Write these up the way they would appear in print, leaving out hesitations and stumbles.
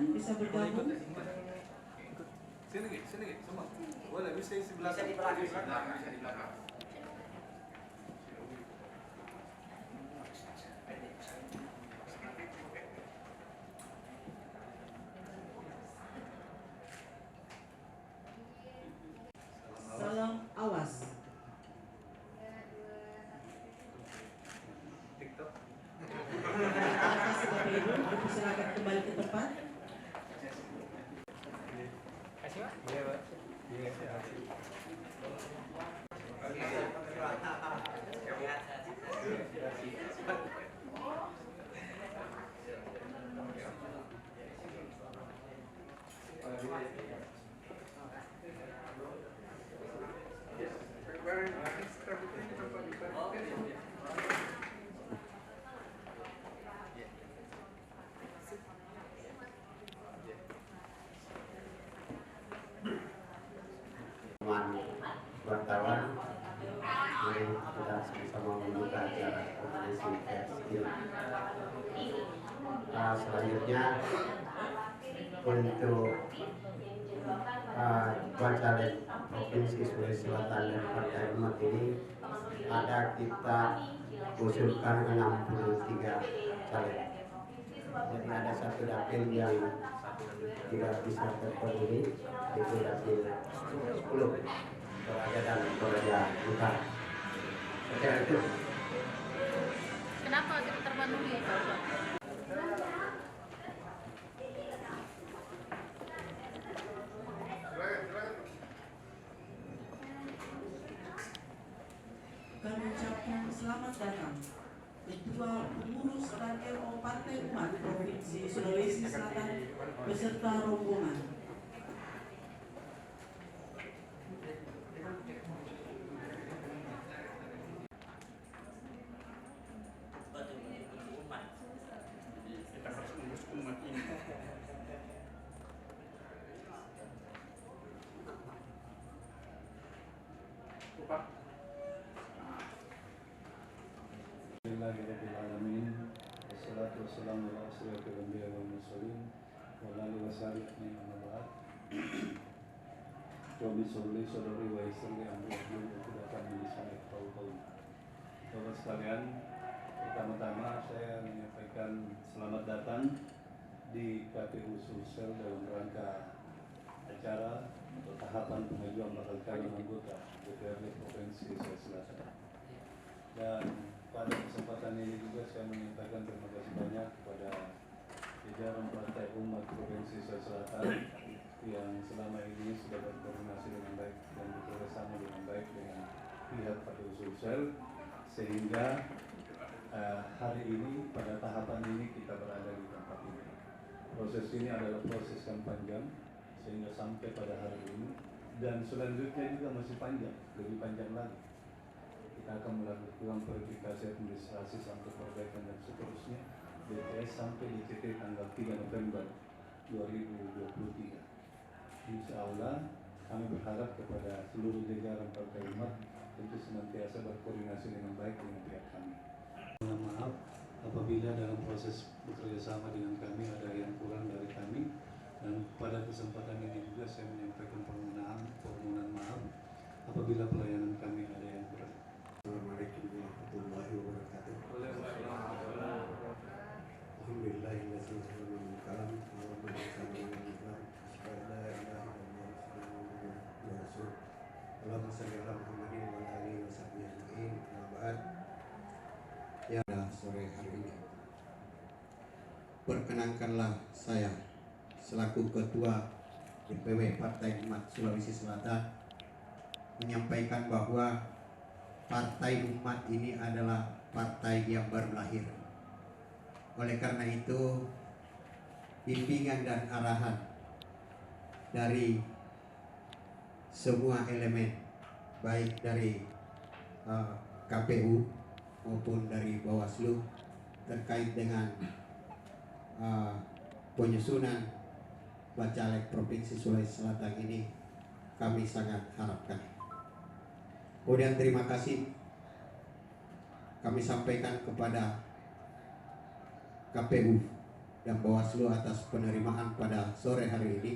lain bisa bergabung. Sini semua. Boleh bisa di sebelah. Bisa di belakang. Salam awas. TikTok. Atas KPU dipersilakan kembali ke tempat. Kasih Pak. Iya Pak. Iya kasih. Wartawan yang kita sama-sama membuka acara konferensi pers ini. Selanjutnya untuk Bacalek Provinsi Sulawesi Selatan dan Partai Umat ini ada kita usulkan 63 caleg. Jadi ada satu dapil yang tidak bisa terpenuhi, itu dapil 10 Toraja dan Toraja Utara. Oke, itu. Kenapa tidak terpenuhi? Kami ucapkan selamat datang Ketua Pengurus dan RO Partai Umat Provinsi Sulawesi Selatan beserta rombongan. Kita harus mengurus umat ini. Pak. Bismillahirrahmanirrahim. Wassalatu wassalamu ala asyrafil anbiya wal mursalin wa ala alihi washabihi amma ba'd. Rabbi sholli sadri wa yassir li amri wahlul 'uqdatam min lisani yafqahu qawli. Bapak sekalian, pertama-tama saya menyampaikan selamat datang di KPU Sulsel dalam rangka acara atau tahapan pengajuan bakal calon anggota DPRD Provinsi Sulawesi Selatan. Dan pada kesempatan ini juga saya menyampaikan terima kasih banyak kepada jajaran Partai Umat Provinsi Sulawesi Selatan yang selama ini sudah berkoordinasi dengan baik dan bekerjasama dengan baik dengan pihak KPU Sulsel, sehingga hari ini pada tahapan ini kita berada di tempat ini. Proses ini adalah proses yang panjang sehingga sampai pada hari ini, dan selanjutnya juga masih panjang, lebih panjang lagi. Kita akan melakukan verifikasi administrasi sampai perbaikan dan seterusnya BPS sampai DCT tanggal 3 November 2023. Insya Allah kami berharap kepada seluruh jajaran Partai Umat untuk senantiasa berkoordinasi dengan baik dengan pihak kami. Mohon maaf apabila dalam proses bekerja sama dengan kami ada yang kurang dari kami, dan pada kesempatan ini juga saya menyampaikan permohonan maaf apabila pelayanan kami ada yang kurang. Assalamualaikum warahmatullahi wabarakatuh. Ya, sore hari ini perkenankanlah saya selaku Ketua DPW Partai Umat Sulawesi Selatan menyampaikan bahwa Partai Umat ini adalah partai yang baru lahir. Oleh karena itu, bimbingan dan arahan dari semua elemen, baik dari KPU maupun dari Bawaslu terkait dengan penyusunan Bacalek Provinsi Sulawesi Selatan ini, kami sangat harapkan. Kemudian terima kasih kami sampaikan kepada KPU dan Bawaslu atas penerimaan pada sore hari ini.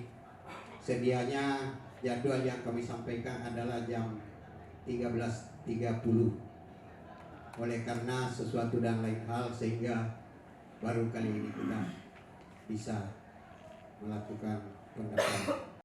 Sedianya jadwal yang kami sampaikan adalah jam 13.30. Oleh karena sesuatu dan lain hal sehingga baru kali ini kita bisa melakukan pendaftaran.